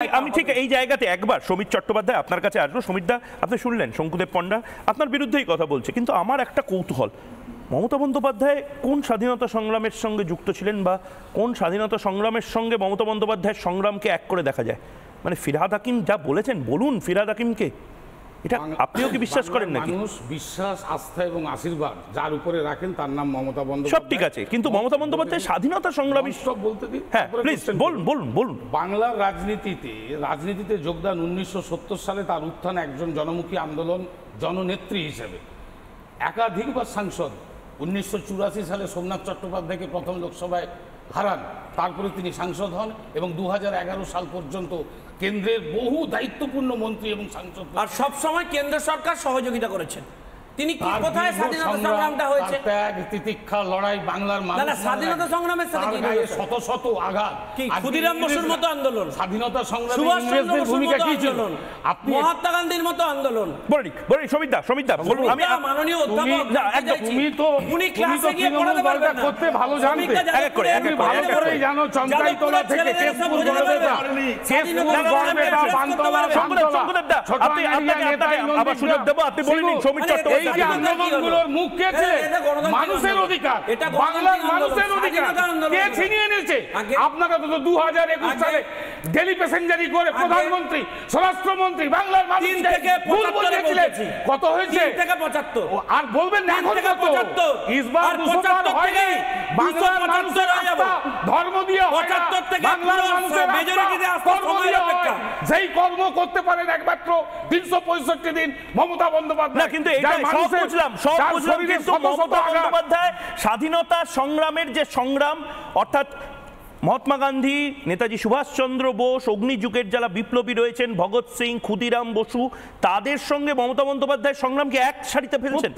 আমি ঠিক এই জায়গাতে একবার সমীর চট্টোপাধ্যায় আপনার কাছে আসবো। সমীরদা, আপনি শুনলেন শঙ্কুদেব পণ্ডা আপনার বিরুদ্ধেই কথা বলছে, কিন্তু আমার একটা কৌতূহল, মমতা বন্দ্যোপাধ্যায় কোন স্বাধীনতা সংগ্রামের সঙ্গে যুক্ত ছিলেন বা কোন স্বাধীনতা সংগ্রামের সঙ্গে মমতা বন্দ্যোপাধ্যায়ের সংগ্রামকে এক করে দেখা যায়? মানে ফিরহাদ হাকিম যা বলেছেন, বলুন ফিরহাদ হাকিমকে, এটা আপনিও কি বিশ্বাস করেন নাকি? মানুষ বিশ্বাস, আস্থা এবং আশীর্বাদ যার উপরে রাখেন তার নাম মমতা বন্দ্যোপাধ্যায়। সব ঠিক আছে, কিন্তু মমতা বন্দ্যোপাধ্যায় স্বাধীনতা সংগ্রামী সব বলতে দিন। হ্যাঁ প্লিজ বলুন বলুন বলুন। বাংলার রাজনীতিতে যোগদান 1970 সালে, তার উত্থান একজন জনমুখী আন্দোলন জননেত্রী হিসেবে। একাধিকবার সাংসদ, 1984 সালে সোমনাথ চট্টোপাধ্যায়কে প্রথম লোকসভায় হারান, তারপরে তিনি সাংসদ হন এবং 2011 সাল পর্যন্ত কেন্দ্রের বহু দায়িত্বপূর্ণ মন্ত্রী এবং সাংসদ, আর সব সময় কেন্দ্র সরকার সহযোগিতা করেছেন। তিনি কি কোথায় স্বাধীনতা সংগ্রামটা হয়েছে? ত্যাগ তিতিক্ষা লড়াই বাংলার মানুষ, না স্বাধীনতা সংগ্রামের সাথে কি শত শত আঘাত, কি ক্ষুদিরাম বসুর মতো আন্দোলন, স্বাধীনতা সংগ্রামে সুভাষ চন্দ্র ইংরেজদের বসুর ভূমিকা মতো কি ছিল? আন্দোলন, আপনি মহাত্মা গান্ধীর মতো আন্দোলন। বলি সমীরদা বলুন। আমি মাননীয় অধ্যাপক, তুমি তো উনি ক্লাসে গিয়ে পড়াতে পারবেন না, করতে ভালো জানতে, এক করে ভালো করে জানো চন্দ্রাইতলা থেকে কেশপুর গড়বেতা, কেশপুর গড়বেতা, বানতলা, শঙ্কুদেবদা, আপনি আবার সুযোগ দেব, আপনি বলেন সমীর চট্টোপাধ্যায়। এই যে আন্দোলনগুলোর মুখ কে ছিলেন? মানুষের অধিকার, বাংলার মানুষের অধিকার কে ছিনিয়ে নিয়েছে? আপনারা তো 2021 সালে ডেলি প্যাসেঞ্জারি করে প্রধানমন্ত্রী, স্বরাষ্ট্রমন্ত্রী, বাংলার মানুষকে ভুল বলেছিলেন। কত হয়েছে? 3 থেকে 75। আর বলবেন না এখন কত? ইসবার 200 হয়নি। বাংলার মানুষের আস্থা ধর্ম দিয়ে হয় না, 75 থেকে বাংলার মানুষের মেজরিটিতে আস্থা কর্ম দিয়ে হয়। যেই কর্ম করতে পারেন একমাত্র 365 দিন মমতা বন্দ্যোপাধ্যায়। না কিন্তু এটা সব বুঝলাম, কিন্তু মমতা বন্দ্যোপাধ্যায় স্বাধীনতা সংগ্রামের যে সংগ্রাম, অর্থাৎ মহাত্মা গান্ধী, নেতাজি সুভাষচন্দ্র বোস, অগ্নিযুগের যারা বিপ্লবী রয়েছেন, ভগৎ সিং, ক্ষুদিরাম বসু, তাদের সঙ্গে মমতা বন্দ্যোপাধ্যায়ের সংগ্রামকে এক সারিতে ফেলেছেন।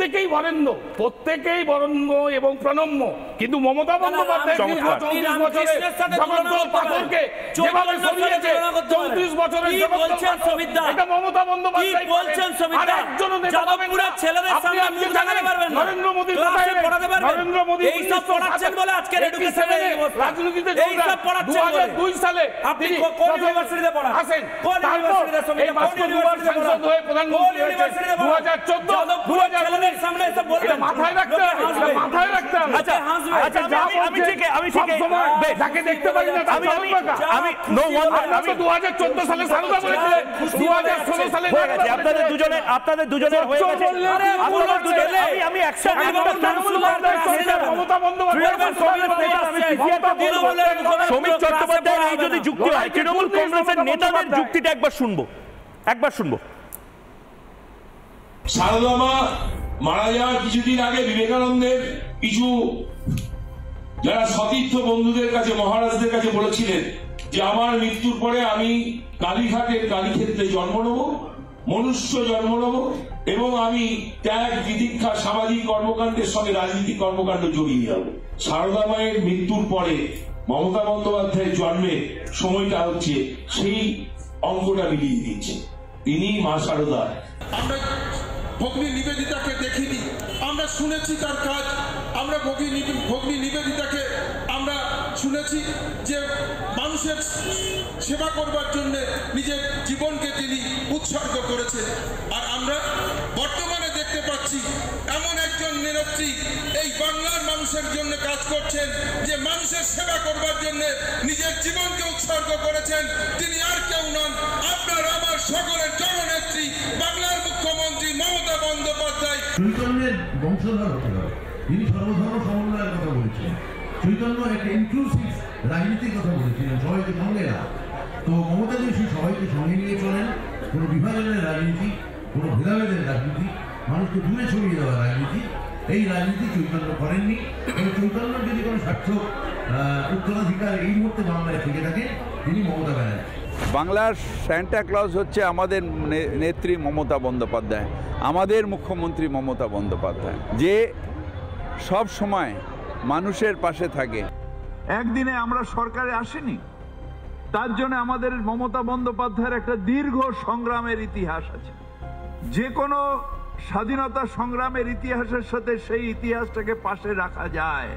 প্রত্যেকেই বরেণ্য এবং প্রণম্য, কিন্তু মমতা বন্দ্যোপাধ্যায় 34 বছরের জগদ্দল পাথরকে যেভাবে সরিয়েছে, 34 বছরের জগদ্দল পাথর, এটা মমতা বন্দ্যোপাধ্যায় বলছেন। আর একজন নেতা পাবেন না, ছেলেদের সামনে মুখ দেখাতে পারবেন না, নরেন্দ্র মোদী পড়াতে পারবেন, নরেন্দ্র মোদী এই সব পড়াচ্ছেন বলে আজকের এডুকেশনের রাজনীতিতে 2002 সালে আপনি কোন ইউনিভার্সিটিতে পড়া আছেন? কোন ইউনিভার্সিটিতে সমীর সাংসদ হয়ে প্রধানমন্ত্রী হয়েছে 2014 2019 সামনে এসে বলবেন, মাথায় রাখতে হবে, মাথায় রাখতে হবে। আচ্ছা আমি ঠিক যাকে দেখতে পারি না আমি নো ওয়ান, আমি 2014 সালে সাংসদ বলেছিলেন, 2016 সালে আপনাদের দুজনের হয়ে গেছে। আমি একসাথে মমতা বন্দ্যোপাধ্যায় সমীর চট্টোপাধ্যায় এই যদি যুক্তি হয়, তৃণমূল কংগ্রেসের নেতাদের যুক্তিটা একবার শুনবো। সারদা মা মারা যাওয়ার কিছুদিন আগে বিবেকানন্দের কিছু যারা সতীর্থ বন্ধুদের কাছে, মহারাজদের কাছে বলেছিলেন যে আমার মৃত্যুর পরে আমি কালীঘাটের কালীক্ষেত্রে জন্ম নেব, মনুষ্য জন্ম নেব এবং আমি ত্যাগ তিতিক্ষা সামাজিক কর্মকাণ্ডের সঙ্গে রাজনীতিক কর্মকাণ্ড জড়িয়ে যাব। সারদা মায়ের মৃত্যুর পরে মমতা বন্দ্যোপাধ্যায়ের জন্মের সময়টা হচ্ছে সেই অঙ্কটা মিলিয়ে দিচ্ছে। তিনি মা সারদা। আমরা ভগ্নী নিবেদিতাকে দেখিনি, আমরা শুনেছি তার কাজ। আমরা ভগ্নী নিবেদিতাকে আমরা শুনেছি যে মানুষের সেবা করবার জন্য নিজের জীবনকে তিনি উৎসর্গ করেছেন। আর আমরা বর্তমানে দেখতে পাচ্ছি এমন একজন নেত্রী এই বাংলার মানুষের জন্য কাজ করছেন, যে মানুষের সেবা করবার জন্য নিজের জীবনকে উৎসর্গ করেছেন। তিনি আর কেউ নন, আপনার আমার সকলের জননেত্রী, বাংলার মুখ্যমন্ত্রী মমতা বন্দ্যোপাধ্যায়। চৈতন্যের বংশধর হতে হবে, তিনি সর্বধর্ম সমন্বয়ের কথা বলেছিলেন। চৈতন্য একটা ইনক্লুসিভ রাজনীতির কথা বলেছিলেন, সবাইকে সঙ্গে না। তো মমতা যে সেই সবাইকে সঙ্গে নিয়ে চলেন, কোনো বিভাজনের রাজনীতি, কোনো ভেদাভেদের রাজনীতি, মানুষকে দূরে ছড়িয়ে দেওয়া রাজনীতি, এই রাজনীতি চৈতন্য করেননি। এবং চৈতন্যের যদি কোনো সার্থক উত্তরাধিকার এই মুহূর্তে বাংলায় থেকে থাকে, তিনি মমতা ব্যানার্জি। বাংলার স্যান্টা ক্লজ হচ্ছে আমাদের নেত্রী মমতা বন্দ্যোপাধ্যায়, আমাদের মুখ্যমন্ত্রী মমতা বন্দ্যোপাধ্যায়, যে সব সময় মানুষের পাশে থাকে। একদিনে আমরা সরকারে আসিনি, তার জন্য আমাদের মমতা বন্দ্যোপাধ্যায়ের একটা দীর্ঘ সংগ্রামের ইতিহাস আছে। যে কোনো স্বাধীনতা সংগ্রামের ইতিহাসের সাথে সেই ইতিহাসটাকে পাশে রাখা যায়।